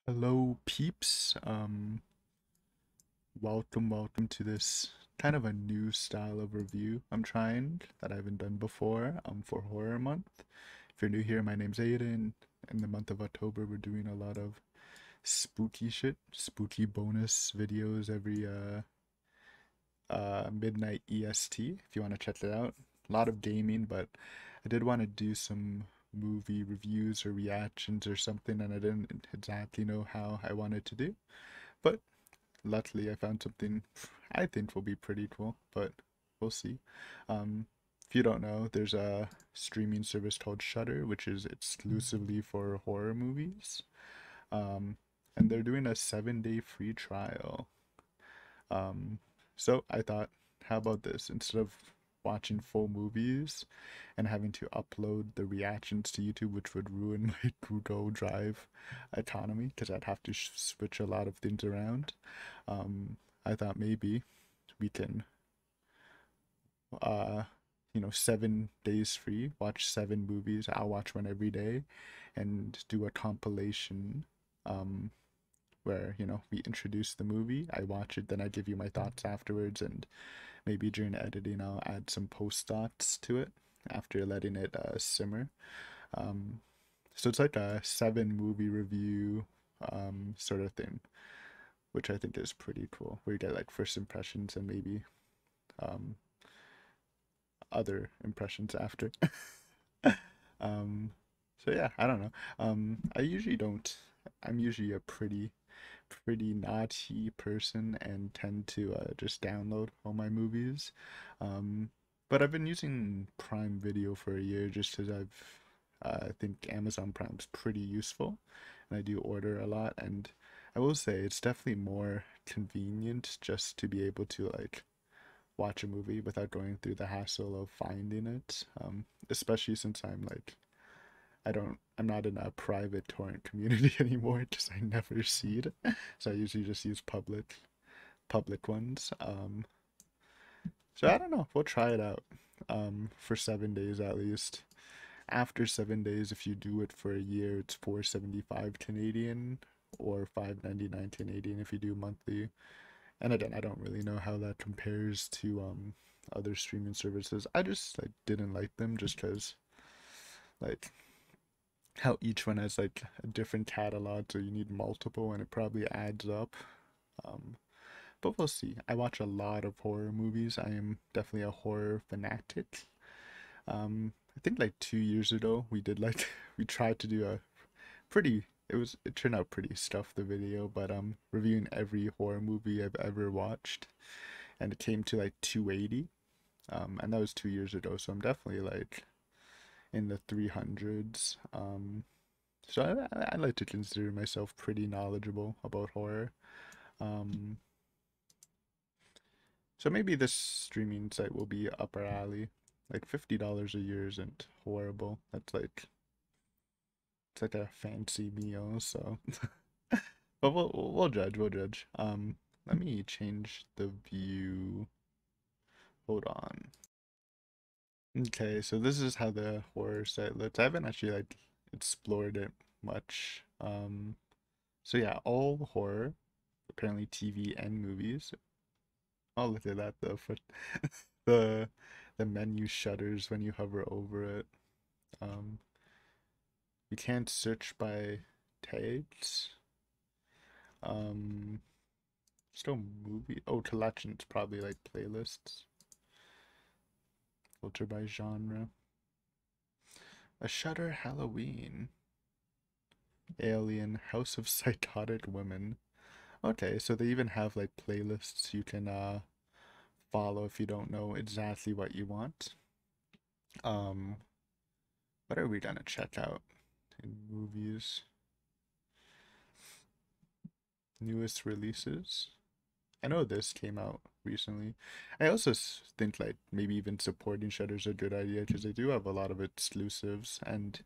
Hello, peeps. Welcome to this kind of a new style of review I'm trying that I haven't done before, for Horror Month. If you're new here, my name's Aiden. In the month of October, we're doing a lot of spooky shit, spooky bonus videos every midnight EST, if you want to check it out. A lot of gaming, but I did want to do some movie reviews or reactions or something, and I didn't exactly know how I wanted to do. But luckily, I found something I think will be pretty cool, but we'll see. If you don't know, there's a streaming service called Shudder, which is exclusively for horror movies. Um, and they're doing a 7-day free trial. Um, so I thought, how about this? Instead of watching full movies and having to upload the reactions to YouTube, which would ruin my Google Drive autonomy because I'd have to switch a lot of things around. I thought maybe we can, uh, 7 days free, watch 7 movies. I'll watch one every day and do a compilation. Where we introduce the movie, I watch it, then I give you my thoughts afterwards, and maybe during editing I'll add some post thoughts to it after letting it simmer. um, so it's like a 7 movie review sort of thing, which I think is pretty cool, where you get like first impressions and maybe um, other impressions after. um, so yeah, I don't know. I usually don't. I'm usually a pretty naughty person and tend to just download all my movies. Um, but I've been using Prime Video for a year just because I think Amazon Prime's pretty useful, and I do order a lot. And I will say it's definitely more convenient just to be able to like watch a movie without going through the hassle of finding it. Especially since I'm not in a private torrent community anymore because I never see it. So I usually just use public ones. So I don't know. We'll try it out. For 7 days at least. After 7 days, if you do it for a year, it's 475 Canadian or 599 Canadian if you do monthly. And again, I don't really know how that compares to other streaming services. I just like didn't like them just because like how each one has like a different catalog, so you need multiple and it probably adds up. Um, but we'll see. I watch a lot of horror movies. I am definitely a horror fanatic. I think like 2 years ago we did like we tried to do a pretty it turned out pretty stuffed the video, but reviewing every horror movie I've ever watched, and it came to like 280. And that was 2 years ago, so I'm definitely like in the 300s. So I like to consider myself pretty knowledgeable about horror. Um, so maybe this streaming site will be up our alley. Like $50 a year isn't horrible. It's like a fancy meal. So, but we'll judge. We'll judge. Let me change the view. Hold on. Okay, so this is how the horror site looks. I haven't actually like explored it much. So yeah, all horror, apparently TV and movies. Oh, look at that though. For the the menu shudders when you hover over it. Um, you can't search by tags. Um, still movie. Oh, collections, probably like playlists. Filter by genre. A Shudder Halloween. Alien House of Psychotic Women. Okay, so they even have like playlists you can follow if you don't know exactly what you want. Um, what are we gonna check out in movies? Newest releases. I know this came out recently. I also think like maybe even supporting Shudder's a good idea because they do have a lot of exclusives. And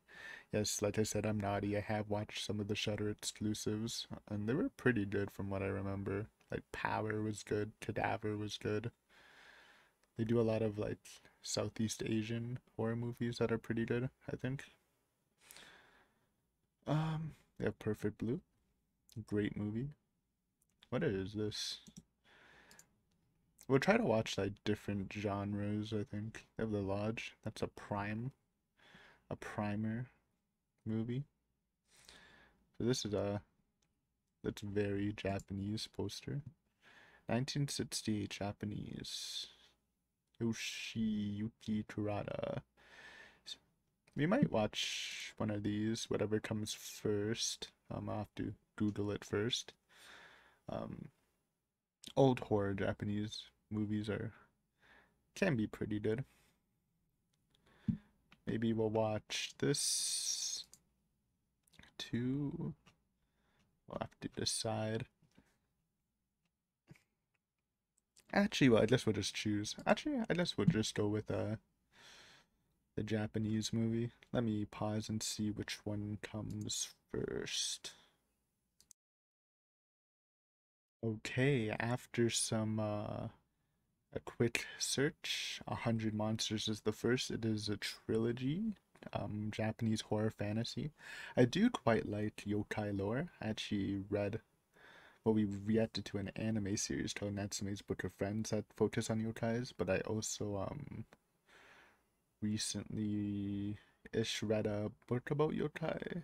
yes, like I said, I'm naughty. I have watched some of the Shudder exclusives, and they were pretty good from what I remember. Like Power was good, Cadaver was good. They do a lot of like Southeast Asian horror movies that are pretty good, I think. They have Perfect Blue. Great movie. What is this? We'll try to watch like different genres, I think. They have The Lodge. That's a primer movie. So this is a that's very Japanese poster. 1968 Japanese. Yoshiyuki Terada. We might watch one of these, whatever comes first. I'll have to Google it first. Um, Old horror Japanese movies can be pretty good. Maybe we'll watch this too. We'll have to decide. Actually, well, I guess we'll just choose. Actually, I guess we'll just go with the Japanese movie. Let me pause and see which one comes first. Okay, after some a quick search, 100 Monsters is the first. It is a trilogy, Japanese horror fantasy. I do quite like yokai lore. I actually read, well, we reacted to an anime series called Natsume's Book of Friends that focus on yokais, but I also recently ish read a book about yokai.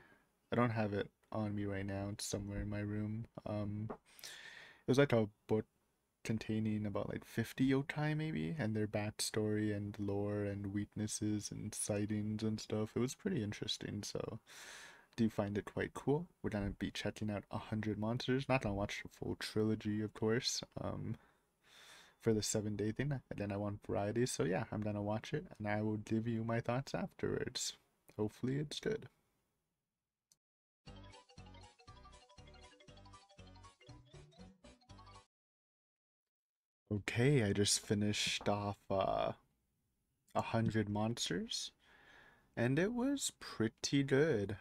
I don't have it on me right now. It's somewhere in my room. It was like a book containing about like 50 yokai maybe, and their backstory and lore and weaknesses and sightings and stuff. It was pretty interesting, so I do find it quite cool. We're gonna be checking out 100 Monsters. Not gonna watch the full trilogy, of course, for the 7-day thing, and then I want variety, so yeah, I'm gonna watch it, and I will give you my thoughts afterwards. Hopefully it's good. Okay, I just finished off 100 Monsters. And it was pretty good.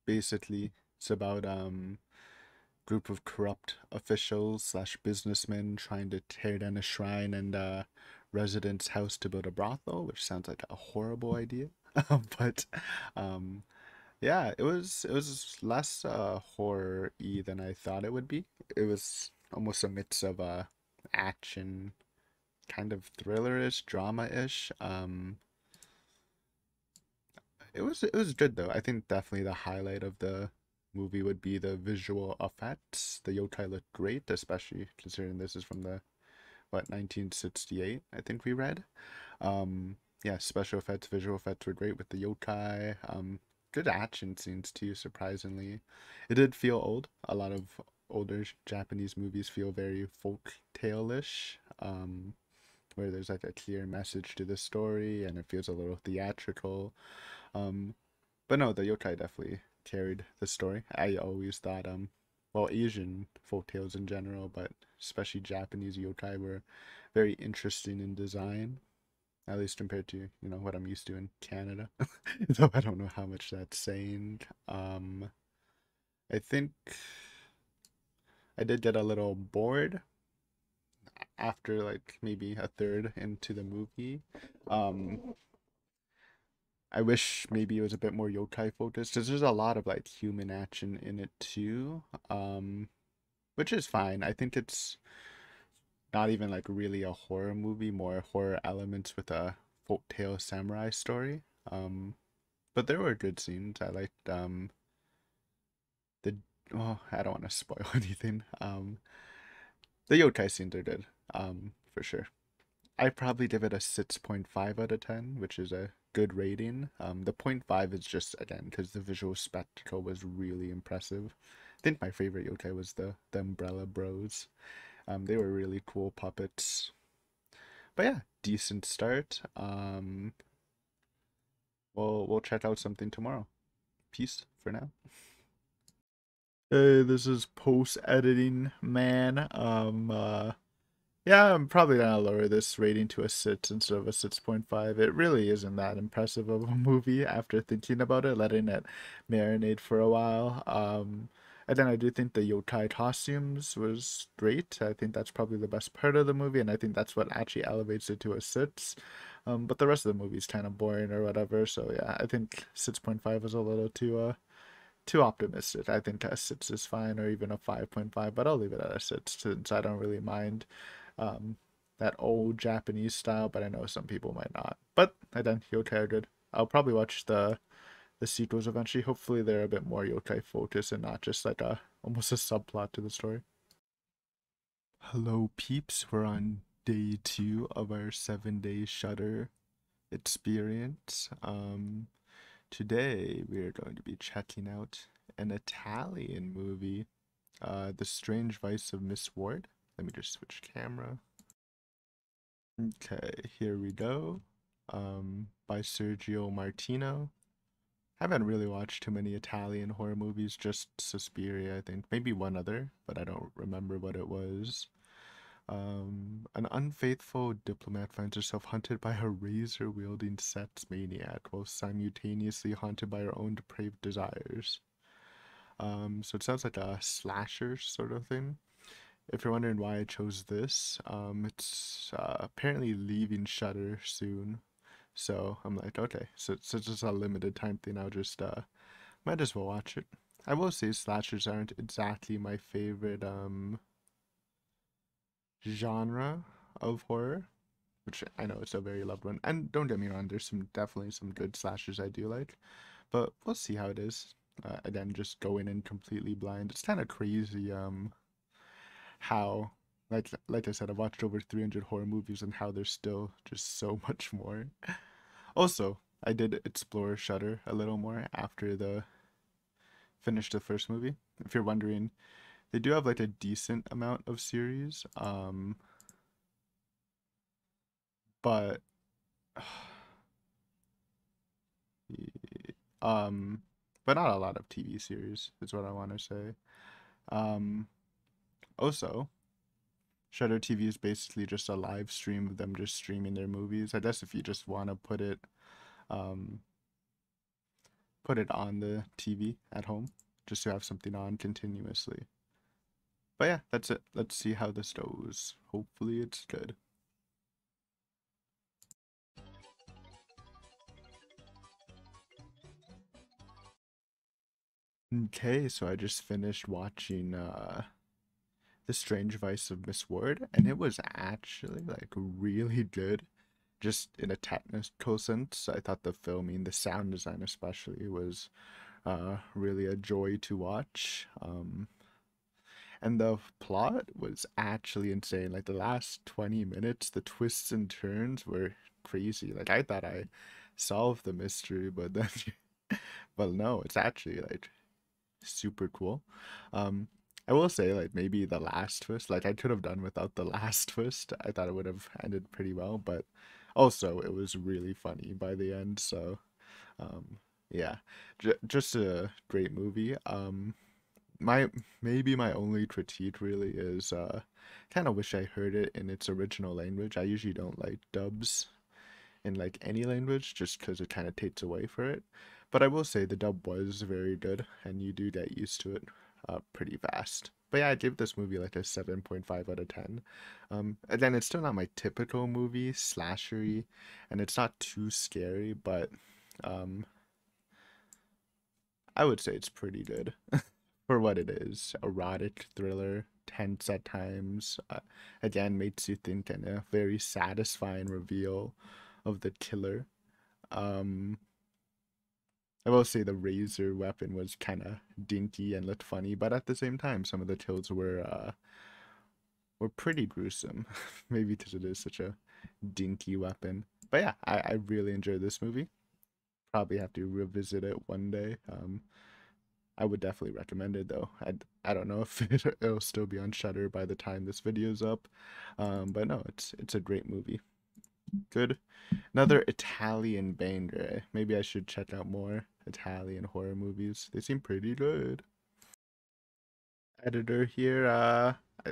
Basically, it's about group of corrupt officials slash businessmen trying to tear down a shrine and resident's house to build a brothel, which sounds like a horrible idea. But um, yeah, it was less horror-y than I thought it would be. It was almost a mix of action, kind of thriller-ish, drama-ish. It was good though. I think definitely the highlight of the movie would be the visual effects. The yokai look great, especially considering this is from the 1968, I think we read. Yeah, special effects, visual effects were great with the yokai. Good action scenes too, surprisingly. It did feel old. A lot of older Japanese movies feel very folk tale-ish. Where there's like a clear message to the story and it feels a little theatrical. Um, but no, the yokai definitely carried the story. I always thought, well, Asian folktales in general, but especially Japanese yokai were very interesting in design, at least compared to, what I'm used to in Canada. Though I don't know how much that's saying. I think I did get a little bored after like maybe a third into the movie. I wish maybe it was a bit more yokai focused because there's a lot of like human action in it too, which is fine. I think it's not even like really a horror movie, more horror elements with a folktale samurai story. But there were good scenes. I liked the I don't want to spoil anything. The yokai scenes are good, for sure. I probably give it a 6.5 out of 10, which is a good rating. The point 0.5 is just, again, because the visual spectacle was really impressive. I think my favorite yokai was the Umbrella Bros. They were really cool puppets. But yeah, decent start. We'll check out something tomorrow. Peace for now. Hey, this is post editing man. Yeah, I'm probably gonna lower this rating to a 6 instead of a 6.5. It really isn't that impressive of a movie after thinking about it, letting it marinate for a while. And then I do think the yokai costumes was great. I think that's probably the best part of the movie, and I think that's what actually elevates it to a 6. But the rest of the movie is kind of boring or whatever. So yeah, I think 6.5 is a little too optimistic. I think a 6 is fine, or even a 5.5, but I'll leave it at a 6 since I don't really mind um, that old Japanese style, but I know some people might not. But again, yokai are good. I'll probably watch the sequels eventually. Hopefully they're a bit more yokai focused and not just like a almost a subplot to the story. Hello peeps, we're on day 2 of our 7-day Shudder experience. Today we are going to be checking out an Italian movie, The Strange Vice of Miss Ward. Let me just switch camera. Okay, here we go. By Sergio Martino. Haven't really watched too many Italian horror movies, just Suspiria, I think. Maybe one other, but I don't remember what it was. An unfaithful diplomat finds herself hunted by a razor-wielding sex maniac while simultaneously haunted by her own depraved desires. So it sounds like a slasher sort of thing. If you're wondering why I chose this, it's apparently leaving Shudder soon. So I'm like, okay, so it's just a limited time thing. I'll just might as well watch it. I will say slashers aren't exactly my favorite genre of horror, which I know it's a very loved one. And don't get me wrong, there's definitely some good slashers I do like, but we'll see how it is. Again, just going in completely blind. It's kind of crazy how like I said, I've watched over 300 horror movies and how there's still just so much more. Also, I did explore Shudder a little more after the finished the first movie. If you're wondering, they do have like a decent amount of series, but um, but not a lot of TV series is what I want to say. Um, Also, Shudder TV is basically just a live stream of them just streaming their movies. I guess if you just want to um, put it on the TV at home, just to have something on continuously. But yeah, that's it. Let's see how this goes. Hopefully it's good. Okay, so I just finished watching The Strange Vice of Miss Ward, and it was actually like really good. Just in a technical sense, I thought the filming, the sound design especially, was really a joy to watch. And the plot was actually insane. Like the last 20 minutes, the twists and turns were crazy. Like I thought I solved the mystery, but then, but no, it's actually like super cool. Um, I will say like maybe the last twist, like I could have done without the last twist. I thought it would have ended pretty well, but also it was really funny by the end. So, um, yeah, just a great movie. My maybe my only critique really is kind of wish I heard it in its original language. I usually don't like dubs in like any language just because it kind of takes away for it. But I will say the dub was very good and you do get used to it pretty fast. But yeah, I give this movie like a 7.5 out of 10. Again, it's still not my typical movie, slashery, and it's not too scary, but um, I would say it's pretty good for what it is. Erotic thriller, tense at times. Again, makes you think, and a very satisfying reveal of the killer. Um, I will say the razor weapon was kind of dinky and looked funny, but at the same time, some of the kills were pretty gruesome. Maybe because it is such a dinky weapon. But yeah, I really enjoyed this movie. Probably have to revisit it one day. I would definitely recommend it though. I don't know if it'll still be on Shudder by the time this video's up. But no, it's a great movie. Good. Another Italian banger. Maybe I should check out more Italian horror movies. They seem pretty good. Editor here.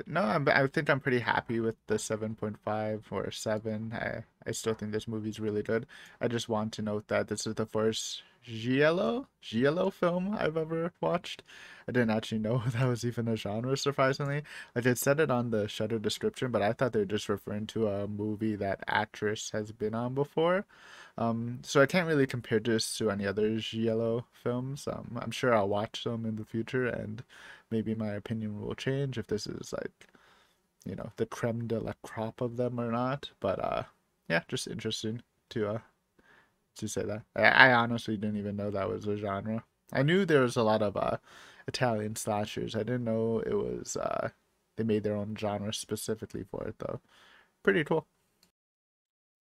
No, I think I'm pretty happy with the 7.5 or 7. I still think this movie's really good. I just want to note that this is the first Giallo film I've ever watched. I didn't actually know that was even a genre, surprisingly. Like, it said it on the Shudder description, but I thought they were just referring to a movie that actress has been on before. So I can't really compare this to any other Giallo films. I'm sure I'll watch them in the future, and maybe my opinion will change if this is like, the creme de la crop of them or not. But yeah, just interesting to say that. I honestly didn't even know that was a genre. I knew there was a lot of Italian slashers. I didn't know it was they made their own genre specifically for it though. Pretty cool.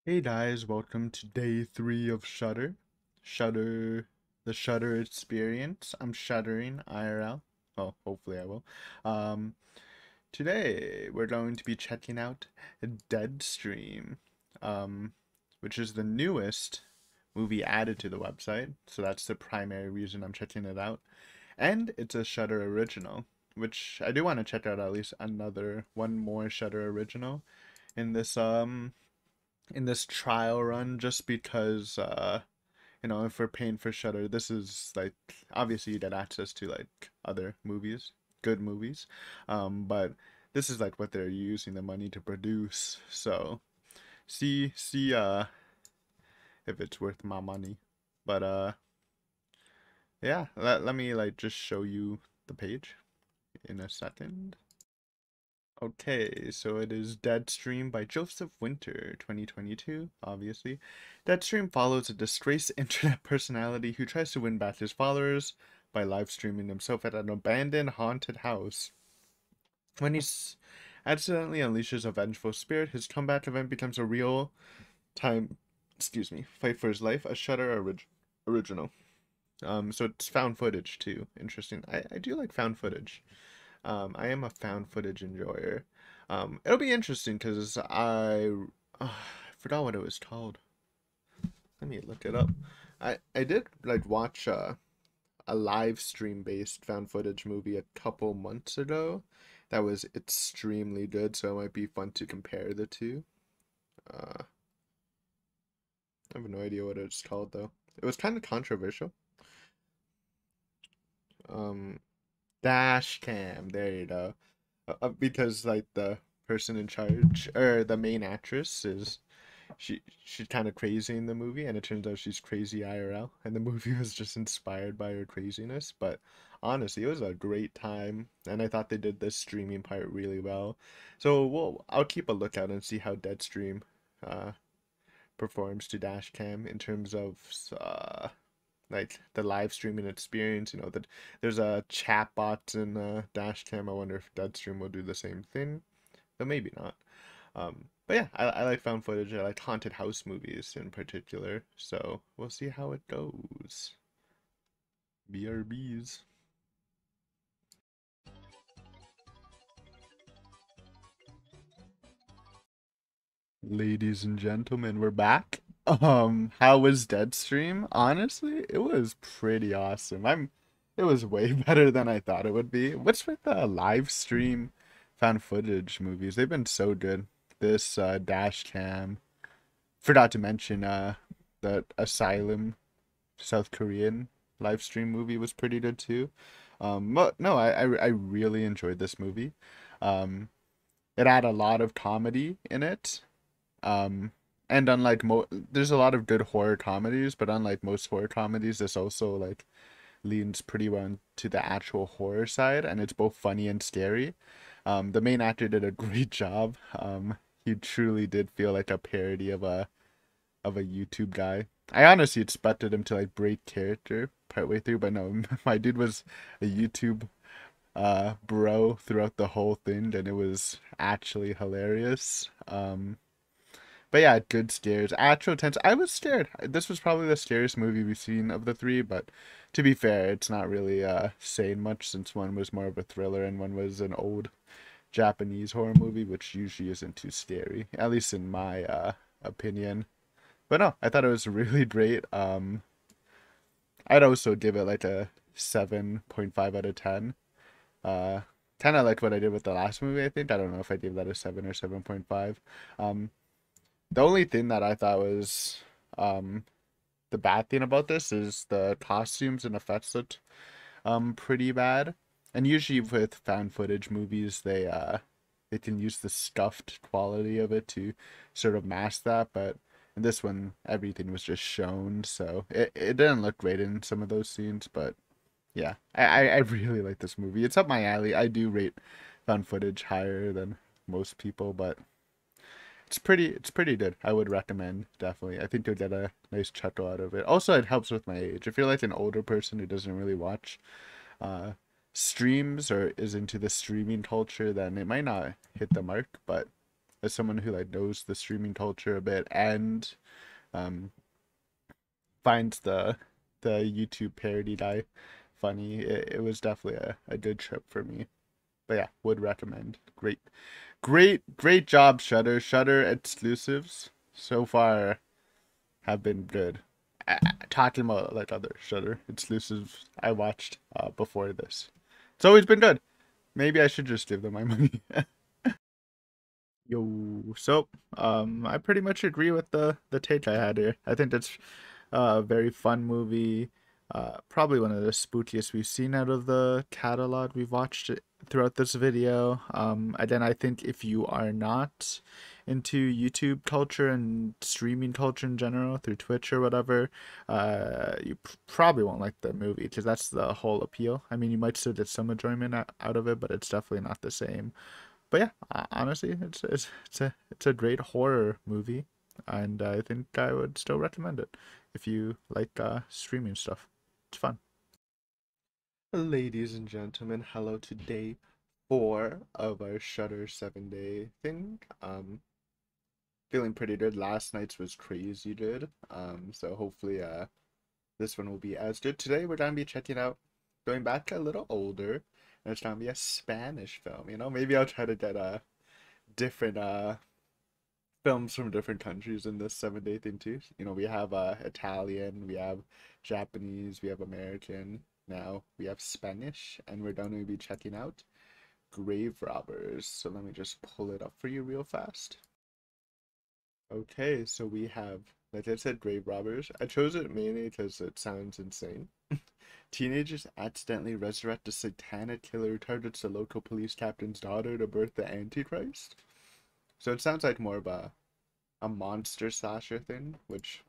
Hey guys, welcome to day 3 of Shudder. Shudder, the Shudder experience. I'm shuddering IRL. Oh, hopefully I will. Um, Today we're going to be checking out Deadstream, which is the newest movie added to the website. So that's the primary reason I'm checking it out. And it's a Shudder original, which I do want to check out at least one more Shudder original in this trial run, just because if we're paying for Shudder, this is like, obviously you get access to like other movies, good movies, but this is like what they're using the money to produce. So see if it's worth my money. But yeah, let me like just show you the page in a second. Okay, so it is Deadstream by Joseph Winter, 2022, obviously. Deadstream follows a disgraced internet personality who tries to win back his followers by live streaming himself at an abandoned haunted house. When he accidentally unleashes a vengeful spirit, his comeback event becomes a real time, fight for his life, a Shudder original. So it's found footage too. Interesting. I do like found footage. I am a found footage enjoyer. It'll be interesting because I forgot what it was called. Let me look it up. I did like watch a live stream based found footage movie a couple months ago. That was extremely good, so it might be fun to compare the two. I have no idea what it's called though. It was kind of controversial. Um, Dash cam. There you go. Because like the person in charge or the main actress is she's kind of crazy in the movie, and it turns out she's crazy IRL, and the movie was just inspired by her craziness. But honestly, it was a great time, and I thought they did the streaming part really well. So I'll keep a lookout and see how Deadstream uh performs to Dashcam in terms of like the live streaming experience. That there's a chat bot in Dashcam. I wonder if Deadstream will do the same thing, but maybe not. But yeah, I like found footage. I like haunted house movies in particular. So we'll see how it goes. BRBs. Ladies and gentlemen, we're back. How was Deadstream? Honestly, it was pretty awesome. It was way better than I thought it would be. What's with the live stream found footage movies? They've been so good. This dash cam. Forgot to mention the Asylum South Korean live stream movie was pretty good too. But no, I really enjoyed this movie. It had a lot of comedy in it. Um, and unlike there's a lot of good horror comedies, but unlike most horror comedies, this also like leans pretty well to the actual horror side, and it's both funny and scary. The main actor did a great job. He truly did feel like a parody of a YouTube guy. I honestly expected him to like break character partway through, but no, my dude was a YouTube bro throughout the whole thing, and it was actually hilarious. But yeah, good scares. Actual tense. I was scared. This was probably the scariest movie we've seen of the three, but to be fair, it's not really saying much since one was more of a thriller and one was an old Japanese horror movie, which usually isn't too scary, at least in my opinion. But no, I thought it was really great. I'd also give it like a 7.5 out of 10. Uh, Kind of like what I did with the last movie, I think. I don't know if I gave that a 7 or 7.5. The only thing that I thought was um the bad thing about this is the costumes and effects looked pretty bad. And usually with found footage movies, they can use the stuffed quality of it to sort of mask that, but in this one everything was just shown, so it didn't look great in some of those scenes, but yeah. I really like this movie. It's up my alley. I do rate found footage higher than most people, but it's pretty good. I would recommend, definitely. I think you'll get a nice chuckle out of it. Also, it helps with my age. If you're like an older person who doesn't really watch uh streams or is into the streaming culture, then it might not hit the mark. But as someone who like knows the streaming culture a bit and um finds the YouTube parody guy funny, it was definitely a good trip for me. But yeah, would recommend. Great job, Shudder. Shudder exclusives so far have been good. Talking about like other Shudder exclusives I watched before this, it's always been good. Maybe I should just give them my money. Yo, so I pretty much agree with the take I had here. I think it's a very fun movie. Probably one of the spookiest we've seen out of the catalog we've watched it throughout this video. Again, I think if you are not into YouTube culture and streaming culture in general through Twitch or whatever, you probably won't like the movie because that's the whole appeal. I mean, you might still get some enjoyment out of it, but it's definitely not the same. But yeah, honestly, it's a great horror movie, and I think I would still recommend it if you like streaming stuff. It's fun. Ladies and gentlemen, hello to day 4 of our Shudder 7-day thing. Feeling pretty good. Last night's was crazy good. So hopefully this one will be as good. Today we're gonna be checking out, going back a little older, and it's gonna be a Spanish film. Maybe I'll try to get different films from different countries in this 7-day thing too. We have Italian, we have Japanese, we have American. Now we have Spanish, and we're going to be checking out Grave Robbers. So let me just pull it up for you real fast. Okay, so we have, like I said, Grave Robbers. I chose it mainly because it sounds insane. Teenagers accidentally resurrect a satanic killer who targets the local police captain's daughter to birth the Antichrist. So it sounds like more of a monster slasher thing, which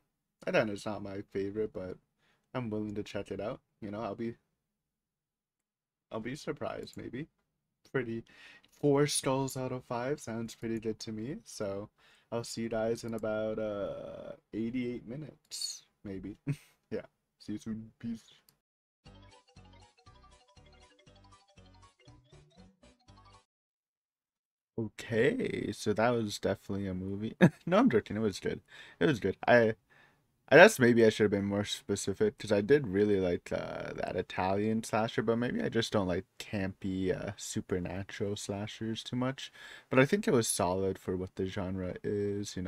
again is not my favorite, but I'm willing to check it out. I'll be surprised maybe. Pretty 4 skulls out of 5 sounds pretty good to me. So I'll see you guys in about 88 minutes, maybe. Yeah. See you soon. Peace. Okay, so that was definitely a movie. No, I'm joking. It was good. It was good. I guess maybe I should have been more specific because I did really like that Italian slasher, but maybe I just don't like campy supernatural slashers too much. But I think it was solid for what the genre is,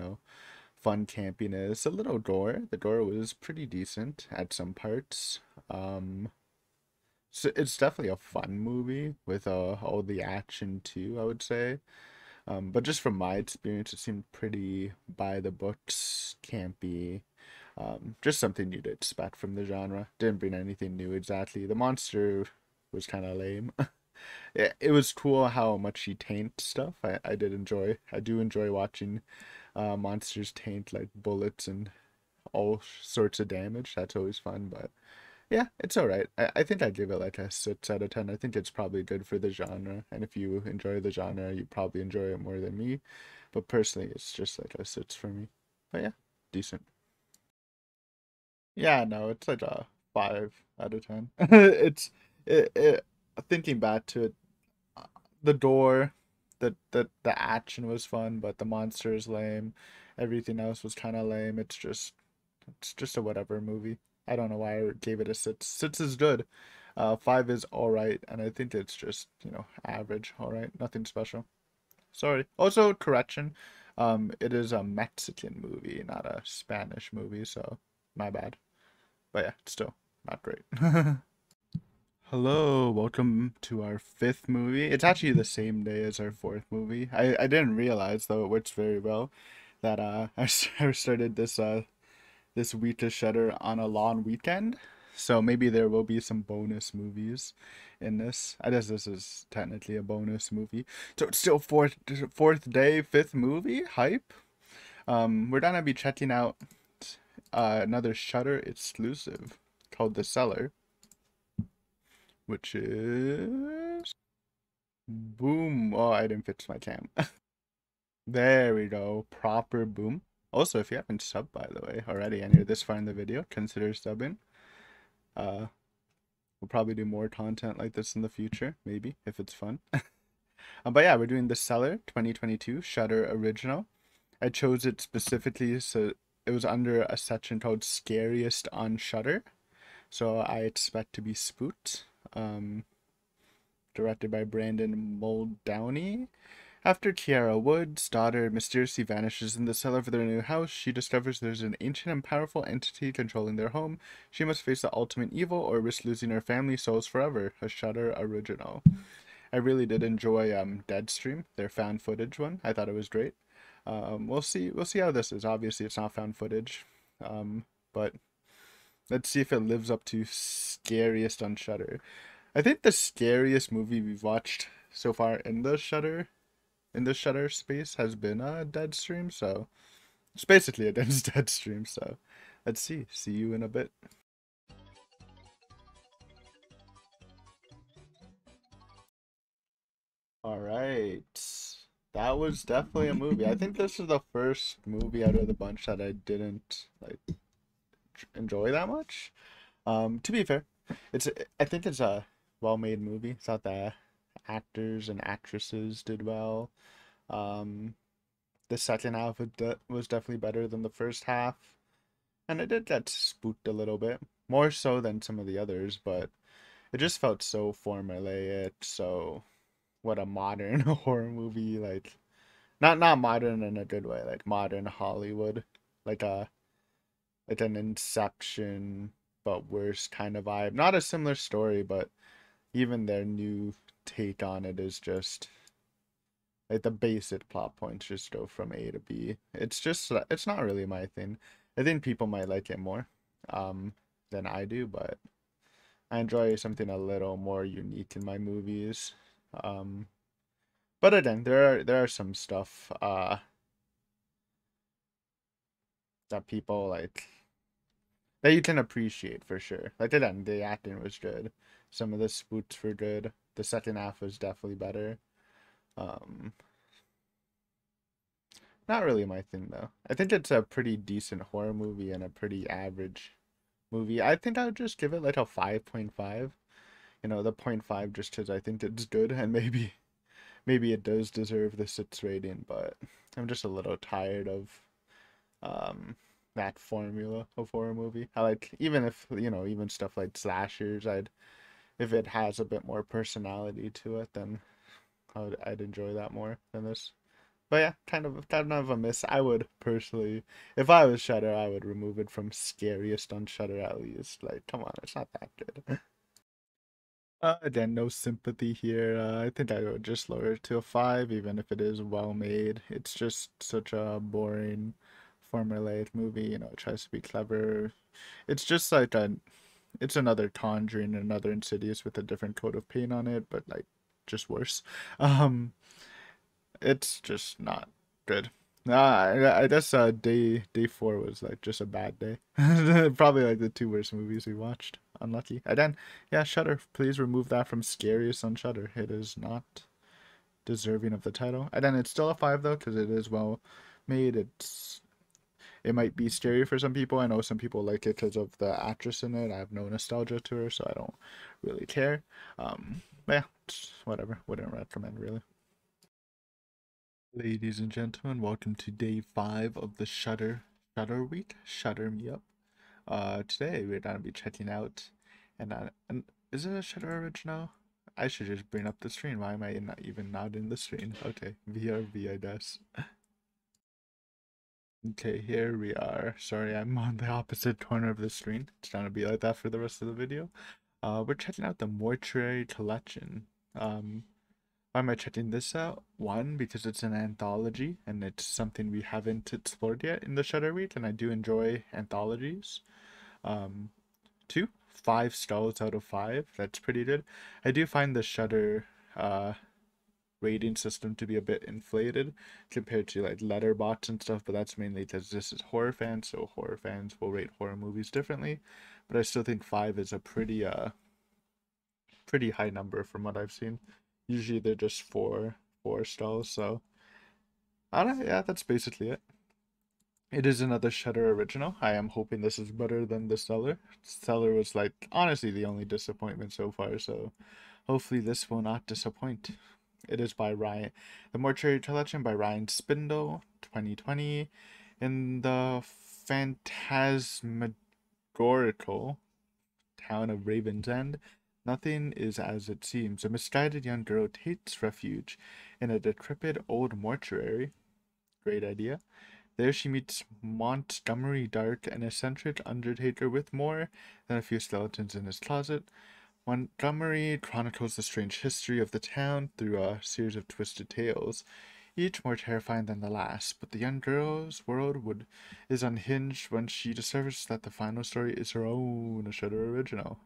fun campiness, a little gore. The gore was pretty decent at some parts. So it's definitely a fun movie with all the action too, I would say. But just from my experience, it seemed pretty by the books, campy. Just something you'd expect from the genre. Didn't bring anything new exactly. The monster was kind of lame. It was cool how much he taint stuff. I did enjoy. I do enjoy watching monsters taint like bullets and all sorts of damage. That's always fun. But yeah, it's all right. I think I'd give it like a 6 out of 10. I think it's probably good for the genre. And if you enjoy the genre, you probably enjoy it more than me. But personally, it's just like a 6 for me. But yeah, decent. Yeah, no, it's like a 5 out of 10. Thinking back to it, the door, the action was fun, but the monster is lame. Everything else was kind of lame. It's just a whatever movie. I don't know why I gave it a 6. 6 is good. 5 is all right, and I think it's just, average, all right, nothing special. Sorry. Also, correction, it is a Mexican movie, not a Spanish movie, so my bad. But yeah, it's still not great. Hello, welcome to our 5th movie. It's actually the same day as our 4th movie. I didn't realize, though it works very well, that I started this week to Shudder on a long weekend. So maybe there will be some bonus movies in this. I guess this is technically a bonus movie. So it's still fourth day, fifth movie. Hype. We're gonna be checking out another Shudder exclusive called The Cellar, which is boom. Oh, I didn't fix my cam. There we go. Proper boom. Also, if you haven't subbed, by the way, already, and you're this far in the video, consider subbing. Uh, we'll probably do more content like this in the future, maybe, if it's fun. But yeah, we're doing The Cellar 2022 Shudder Original. I chose it specifically so it was under a section called Scariest on Shudder. So I expect to be spooked. Directed by Brandon Muldowney. After Kiara Wood's daughter mysteriously vanishes in the cellar of their new house, she discovers there's an ancient and powerful entity controlling their home. She must face the ultimate evil or risk losing her family souls forever. A Shudder original. I really did enjoy Deadstream, their found footage one. I thought it was great. We'll see how this is. Obviously, it's not found footage, but let's see if it lives up to Scariest on Shudder. I think the scariest movie we've watched so far in the Shudder space has been a Deadstream, so it's basically a Deadstream. So let's see you in a bit. All right, that was definitely a movie. I think this is the first movie out of the bunch that I didn't like enjoy that much. To be fair, I think it's a well-made movie. It's not the actors and actresses did well. The second half was definitely better than the first half, and it did get spooked a little bit, more so than some of the others, but it just felt so formulaic. So what a modern horror movie, like not modern in a good way, like modern Hollywood, like an Inception but worse kind of vibe. Not a similar story, but even their new take on it is just like the basic plot points just go from A to B. It's not really my thing. I think people might like it more than I do, but I enjoy something a little more unique in my movies. But again, there are some stuff that people like that you can appreciate for sure. Like again, the acting was good. Some of the spooks were good. The second half was definitely better. Um, Not really my thing though. I think it's a pretty decent horror movie and a pretty average movie. I think I would just give it like a 5.5. You know, the 0.5 just because I think it's good and maybe it does deserve the 6 rating, but I'm just a little tired of that formula of horror movie. I like even if even stuff like slashers, if it has a bit more personality to it, then I'd enjoy that more than this. But yeah, kind of a miss. I would personally, if I was Shudder, I would remove it from scariest on Shudder at least. Like, come on, it's not that good. Again, no sympathy here. I think I would just lower it to a 5, even if it is well made. It's just such a boring, formulaic movie. You know, it tries to be clever. It's just like it's another Conjuring, another Insidious with a different coat of paint on it, but like just worse. Um, it's just not good. I guess day 4 was like just a bad day. Probably like the 2 worst movies we watched. Unlucky. And then yeah, Shudder. Please remove that from scariest on Shudder. It is not deserving of the title. And then it's still a 5 though, because it is well made. It might be scary for some people. I know some people like it because of the actress in it. I have no nostalgia to her, so I don't really care. But yeah, it's whatever. Wouldn't recommend really. Ladies and gentlemen, welcome to day 5 of the Shudder week. Shudder me up. Today we're gonna be checking out, and is it a Shudder original? I should just bring up the screen. Why am I not in the screen? Okay, VRV, I guess. Okay, here we are. Sorry, I'm on the opposite corner of the screen. It's gonna be like that for the rest of the video. We're checking out the Mortuary Collection. Why am I checking this out? One, because it's an anthology and it's something we haven't explored yet in the Shudder Week, and I do enjoy anthologies. Um, Two, 5 stars out of 5. That's pretty good. I do find the Shudder rating system to be a bit inflated compared to like Letterboxd and stuff, but that's mainly because this is horror fans, so horror fans will rate horror movies differently. But I still think 5 is a pretty high number from what I've seen. Usually they're just 4 stars, so I don't know, yeah, that's basically it. It is another Shudder original. I am hoping this is better than The Cellar. Cellar was like honestly the only disappointment so far, so hopefully this will not disappoint. It is by Ryan, the Mortuary Collection by Ryan Spindle, 2020, in the phantasmagorical town of Raven's End. Nothing is as it seems. A misguided young girl takes refuge in a decrepit old mortuary. Great idea. There she meets Montgomery Dark, an eccentric undertaker with more than a few skeletons in his closet. Montgomery chronicles the strange history of the town through a series of twisted tales, each more terrifying than the last, but the young girl's world is unhinged when she discovers that the final story is her own, a Shudder original.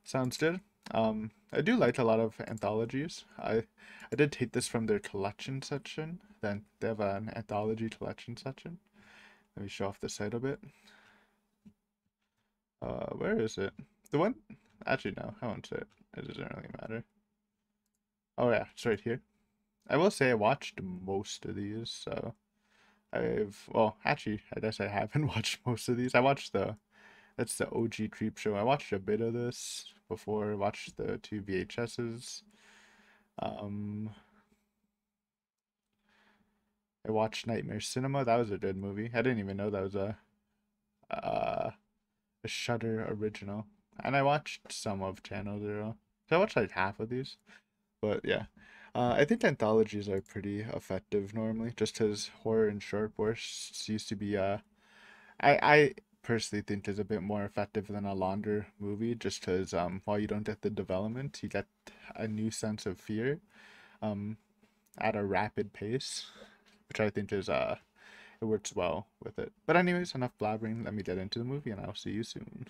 Sounds good. I do like a lot of anthologies. I did take this from their collection section. Then they have an anthology collection section. Let me show off the site a bit. Where is it? The one? Actually, no, I won't say it. It doesn't really matter. Oh yeah, it's right here. I will say I watched most of these, so well, actually, I guess I haven't watched most of these. I watched that's the OG Creep Show. I watched a bit of this before. I watched the 2 VHSs. Um, I watched Nightmare Cinema. That was a good movie. I didn't even know that was uh, a Shudder original. And I watched some of Channel Zero. So I watched like half of these. But yeah. I think anthologies are pretty effective normally, just because horror and short bursts used to be I personally think is a bit more effective than a longer movie, just because while you don't get the development, you get a new sense of fear um at a rapid pace, which I think is it works well with it. But anyways, enough blabbering. Let me get into the movie, and I'll see you soon.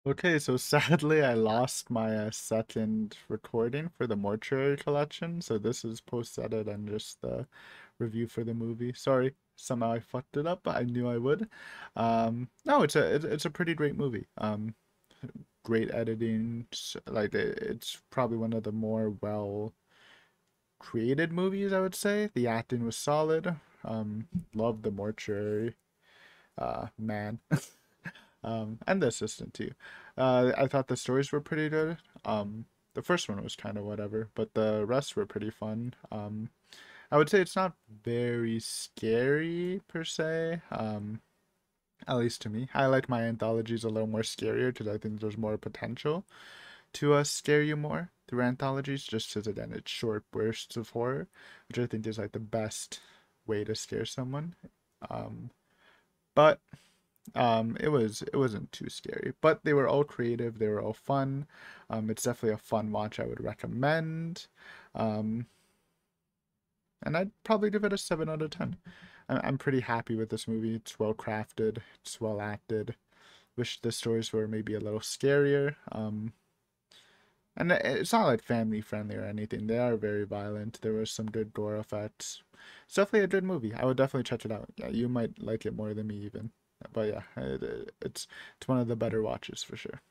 Okay, so sadly I lost my second recording for the Mortuary Collection, so this is post-edit and just the review for the movie. Sorry, somehow I fucked it up, but I knew I would. No, it's a pretty great movie. Great editing, like it's probably one of the more well created movies, I would say. The acting was solid. Loved the Mortuary man. And the assistant too. I thought the stories were pretty good. The first one was kind of whatever, but the rest were pretty fun. I would say it's not very scary per se. At least to me. I like my anthologies a little more scarier because I think there's more potential to scare you more through anthologies, just because again it's short bursts of horror, which I think is like the best way to scare someone. Um, but it wasn't too scary, but they were all creative, they were all fun. It's definitely a fun watch I would recommend. Um, and I'd probably give it a 7 out of 10. I'm pretty happy with this movie. It's well crafted, it's well acted. Wish the stories were maybe a little scarier. And it's not like family friendly or anything. They are very violent. There was some good gore effects. It's definitely a good movie. I would definitely check it out. Yeah, you might like it more than me even. But yeah, it's one of the better watches for sure.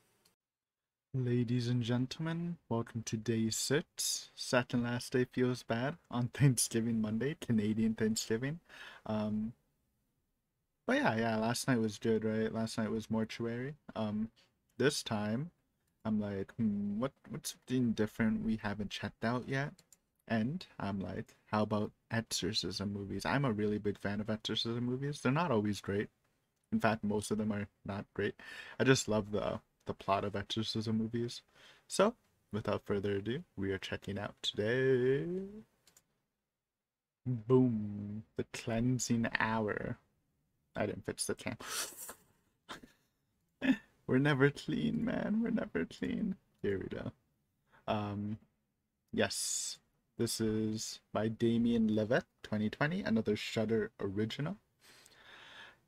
Ladies and gentlemen, welcome to day 6. Second last day feels bad on Thanksgiving Monday, Canadian Thanksgiving. Um, but yeah, last night was good, right? Last night was Mortuary. This time I'm like, what's something different we haven't checked out yet? And I'm like, how about exorcism movies? I'm a really big fan of exorcism movies. They're not always great. In fact, most of them are not great. I just love the plot of exorcism movies. So, without further ado, we are checking out today. Boom, The Cleansing Hour. I didn't fix the cam. We're never clean, man. We're never clean. Here we go. Yes. This is by Damien Levitt, 2020, another Shudder original.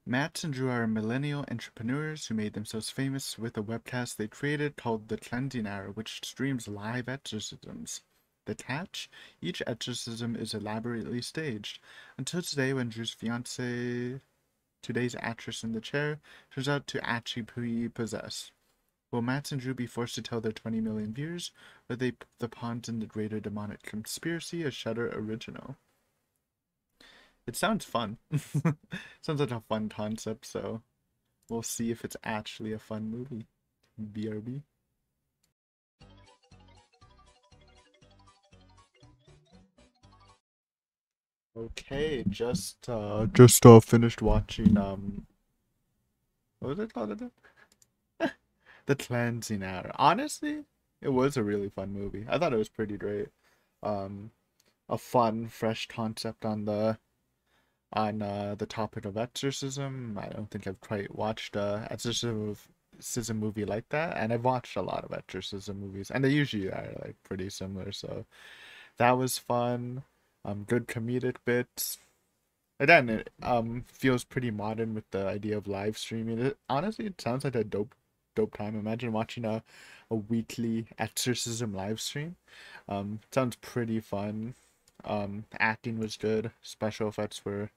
Matt and Drew are millennial entrepreneurs who made themselves famous with a webcast they created called The Cleansing Hour, which streams live exorcisms. The catch? Each exorcism is elaborately staged. Until today, when Drew's fiancée, today's actress in the chair, turns out to actually be possessed. Will Matt and Drew be forced to tell their 20 million viewers, or are they the pawns in the greater demonic conspiracy? A Shudder original. It sounds fun. Sounds like a fun concept, so we'll see if it's actually a fun movie. BRB. Okay, just finished watching what was it called again? The Cleansing Hour. Honestly, it was a really fun movie. I thought it was pretty great. A fun, fresh concept on the topic of exorcism. I don't think I've quite watched a exorcism movie like that, and I've watched a lot of exorcism movies, and they usually are like pretty similar. So that was fun. Good comedic bits. Again, it feels pretty modern with the idea of live streaming. Honestly, it sounds like a dope time. Imagine watching a weekly exorcism live stream. Sounds pretty fun. Acting was good. Special effects were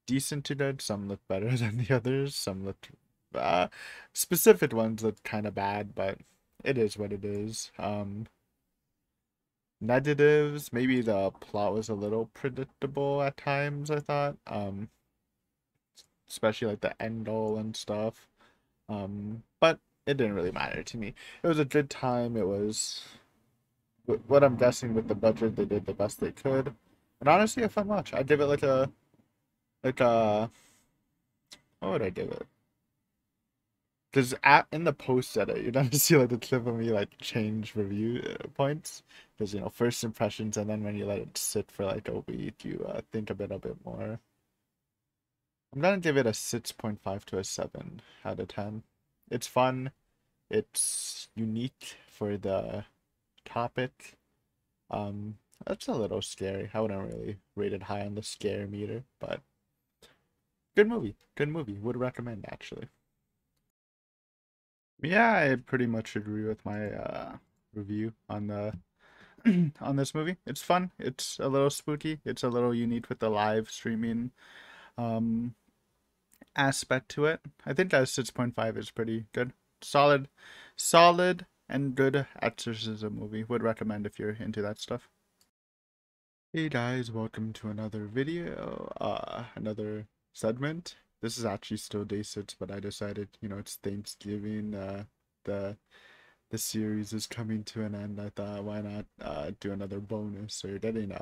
decent to good. Some looked better than the others. Some looked specific ones looked kind of bad, but it is what it is. Negatives, maybe the plot was a little predictable at times, I thought. Especially like the end all and stuff. But it didn't really matter to me. It was a good time. It was what I'm guessing with the budget, they did the best they could. And honestly, a fun watch. I'd give it like a what would I give it? Because in the post edit, you're gonna see like the clip of me like change review points. Because first impressions, and then when you let it sit for like a week, you think of it a bit more. I'm gonna give it a 6.5 to a 7 out of 10. It's fun. It's unique for the topic. That's a little scary. I wouldn't really rate it high on the scare meter, but good movie. Good movie. Would recommend actually. Yeah, I pretty much agree with my review on the on this movie. It's fun. It's a little spooky. It's a little unique with the live streaming um aspect to it. I think that 6.5 is pretty good. Solid and good exorcism movie. Would recommend if you're into that stuff. Hey guys, welcome to another video, another segment. This is actually still day 6, but I decided, it's Thanksgiving, the the series is coming to an end. I thought, why not do another bonus? So you're getting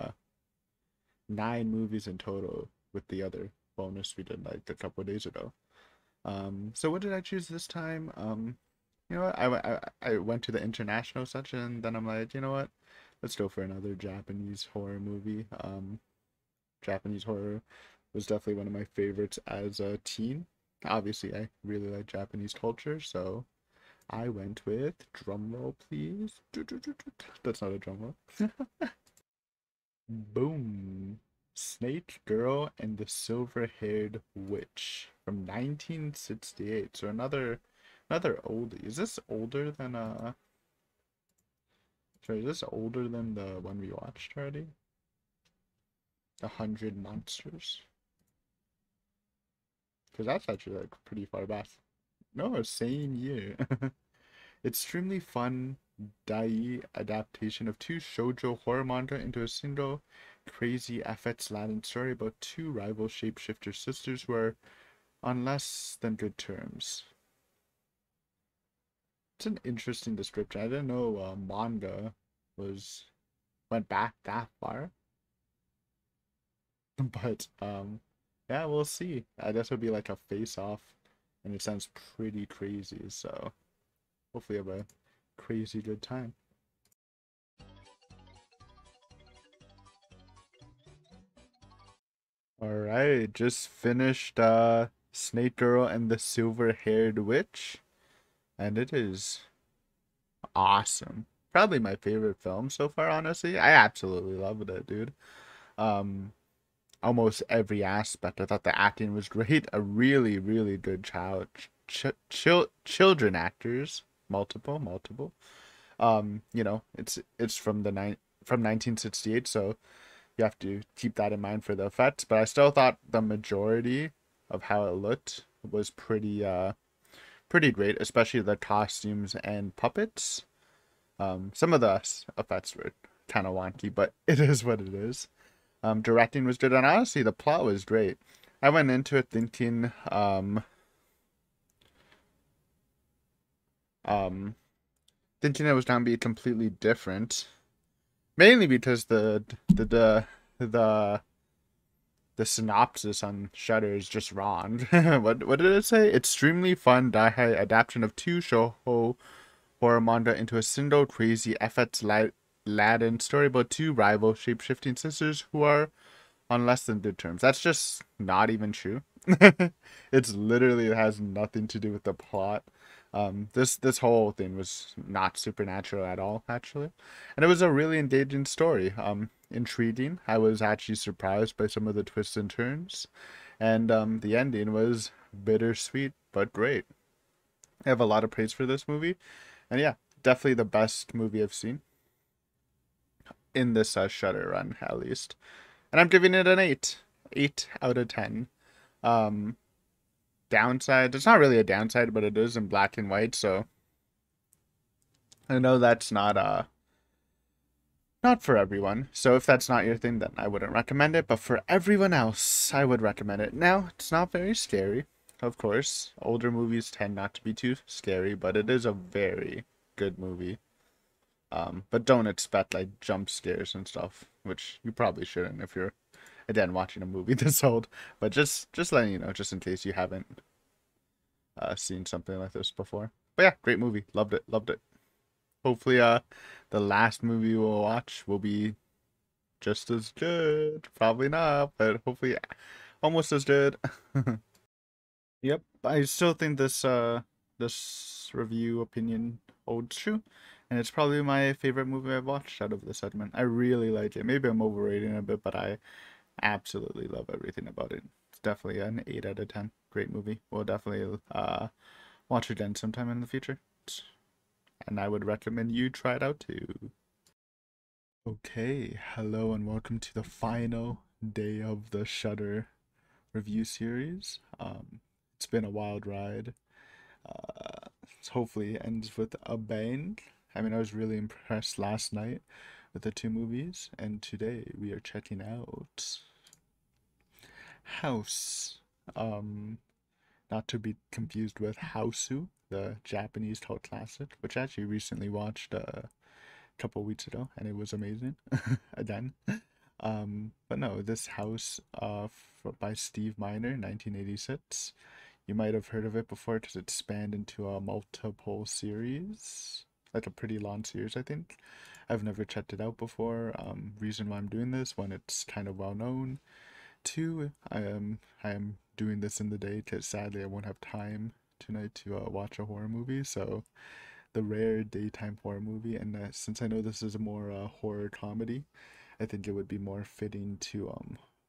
9 movies in total with the other bonus we did like a couple of days ago. So what did I choose this time? You know what? I went to the international section, then I'm like, you know what? Let's go for another Japanese horror movie. Japanese horror was definitely one of my favorites as a teen. Obviously, I really like Japanese culture, so I went with, drum roll please. That's not a drum roll. Boom. Snake Girl and the Silver-Haired Witch from 1968. So another oldie. Is this older than sorry, is this older than the one we watched already? 100 Monsters? Because that's actually like pretty far back. No, same year. Extremely fun dai adaptation of 2 shoujo horror manga into a single crazy FX Latin story about 2 rival shapeshifter sisters who are on less than good terms. It's an interesting description. I didn't know manga went back that far. But yeah, we'll see. I guess it'll be like a face-off, and it sounds pretty crazy, so hopefully have a crazy good time. Alright, just finished Snake Girl and the Silver-Haired Witch. and it is awesome. Probably my favorite film so far, honestly. I absolutely loved it, dude. Um, almost every aspect. I thought the acting was great. A really, really good children actors, multiple. It's from 1968, so you have to keep that in mind for the effects. But I still thought the majority of how it looked was pretty great, especially the costumes and puppets. Some of the effects were kind of wonky, but it is what it is. Directing was good, and honestly, the plot was great. I went into it um, thinking it was gonna be completely different, mainly because the the synopsis on Shudder is just wrong. What did it say? Extremely fun Daihai adaptation of two Shoujo horror manga into a single crazy FX Latin story about two rival shape-shifting sisters who are on less than good terms. That's just not even true. It's literally, it has nothing to do with the plot. This whole thing was not supernatural at all, actually, and it was a really engaging story. Intriguing. I was actually surprised by some of the twists and turns, and the ending was bittersweet but great. I have a lot of praise for this movie, and yeah, definitely the best movie I've seen in this Shudder run, at least. And I'm giving it an 8 out of 10. Um, Downside, it's not really a downside, but it is in black and white, so I know that's not for everyone. So if that's not your thing, then I wouldn't recommend it, but for everyone else, I would recommend it. Now, it's not very scary, of course. Older movies tend not to be too scary, but it is a very good movie. But don't expect like jump scares and stuff, which you probably shouldn't if you're again watching a movie this old. But just letting you know, just in case you haven't seen something like this before. But yeah, great movie. Loved it. Hopefully the last movie we'll watch will be just as good. Probably not, but hopefully almost as good. Yep, I still think this review opinion holds true, and it's probably my favorite movie I've watched out of this segment. I really like it. Maybe I'm overrating it a bit, but I absolutely love everything about it. It's definitely an 8 out of 10. Great movie. We'll definitely watch it again sometime in the future, and I would recommend you try it out too. Okay, hello and welcome to the final day of the Shudder review series. It's been a wild ride. Hopefully it ends with a bang. I mean, I was really impressed last night with the two movies, and today we are checking out House. Um, Not to be confused with Hausu, the Japanese cult classic, which I actually recently watched a couple weeks ago, and it was amazing. Again. But no, this House by Steve Miner, 1986. You might have heard of it before because it spanned into a multiple series, like a pretty long series, I think. I've never checked it out before. Reason why I'm doing this, one, it's kind of well known. Two, I am doing this in the day because sadly I won't have time tonight to watch a horror movie. So the rare daytime horror movie, and since I know this is a more horror comedy, I think it would be more fitting to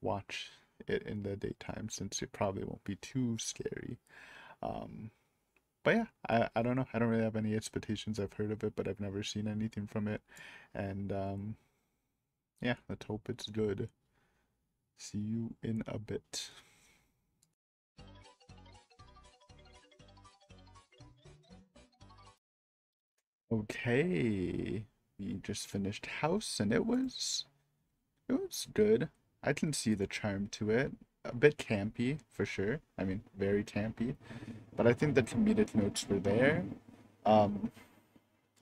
watch it in the daytime since it probably won't be too scary. Um, but yeah, I don't know. I don't really have any expectations. I've heard of it, but I've never seen anything from it. And yeah, let's hope it's good. See you in a bit. Okay, we just finished House, and it was good. I can see the charm to it. A bit campy for sure. I mean, very campy, but I think the comedic notes were there. Um,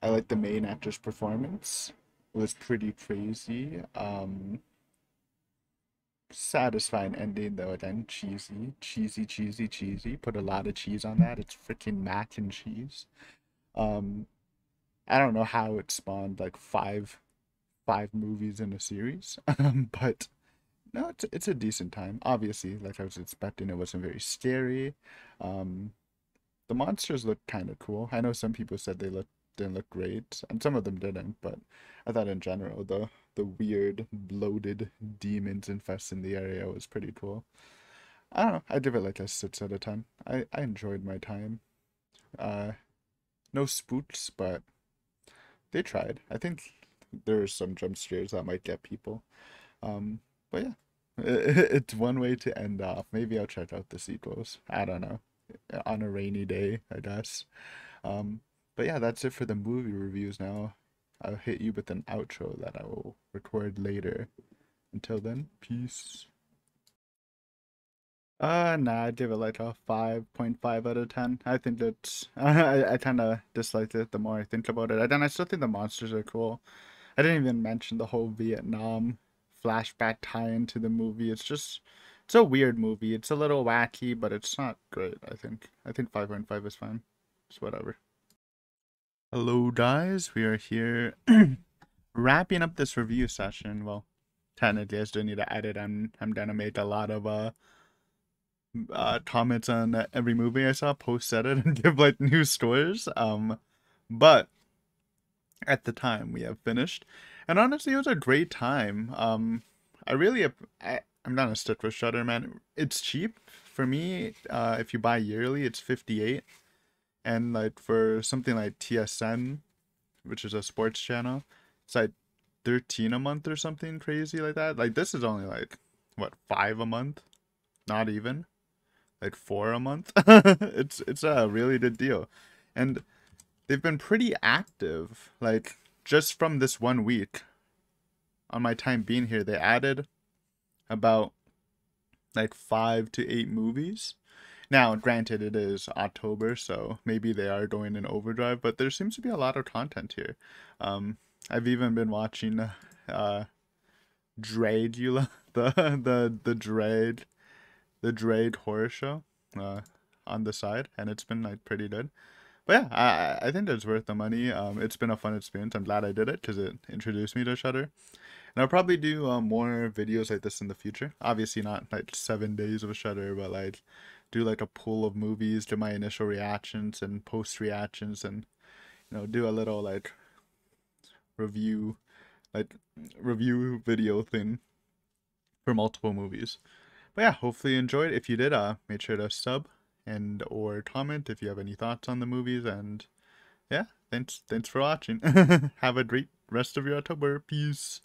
I like the main actor's performance. It was pretty crazy. Satisfying ending though. Again, cheesy. Put a lot of cheese on that. It's freaking mac and cheese. Um, I don't know how it spawned like five movies in a series, but no, it's a decent time. Obviously, like I was expecting, it wasn't very scary. Um, The monsters look kind of cool. I know some people said they didn't look great, and some of them didn't, but I thought in general the weird bloated demons infesting the area was pretty cool. I don't know. I give it like a 6 out of 10. I enjoyed my time. Uh, no spooks, but they tried. I think there are some jump scares that might get people. But yeah, it's one way to end off. Maybe I'll check out the sequels. I don't know. On a rainy day, I guess. Um, but yeah, that's it for the movie reviews now. I'll hit you with an outro that I will record later. Until then, peace. Nah, I'd give it like a 5.5 out of 10. I think it's I kind of disliked it the more I think about it. I still think the monsters are cool. I didn't even mention the whole Vietnam flashback tie into the movie. It's a weird movie. It's a little wacky, but it's not great, I think. I think 5.5 is fine. It's whatever. Hello guys, we are here wrapping up this review session. Well, technically I still need to edit. I'm gonna make a lot of comments on every movie I saw, post edit, and give like new scores. But at the time we have finished, and honestly, it was a great time. I'm not a stick with Shudder, man. It's cheap for me. If you buy yearly, it's 58, and like for something like TSN, which is a sports channel, it's like 13 a month or something crazy like that. Like this is only like what, 5 a month? Not even. Like 4 a month. It's a really good deal. And they've been pretty active. Like just from this 1 week on my time being here, they added about like 5 to 8 movies. Now, granted, it is October, so maybe they are going in overdrive, but there seems to be a lot of content here. I've even been watching Dragula, the Drag horror show on the side, and it's been like pretty good. But yeah, I think it's worth the money. It's been a fun experience. I'm glad I did it because it introduced me to Shudder. And I'll probably do more videos like this in the future. Obviously not like 7 days of Shudder, but like do like a pool of movies, do my initial reactions and post reactions, and do a little review like review video thing for multiple movies. But yeah, hopefully you enjoyed. If you did, make sure to sub and or comment if you have any thoughts on the movies. And yeah, thanks for watching. Have a great rest of your October. Peace.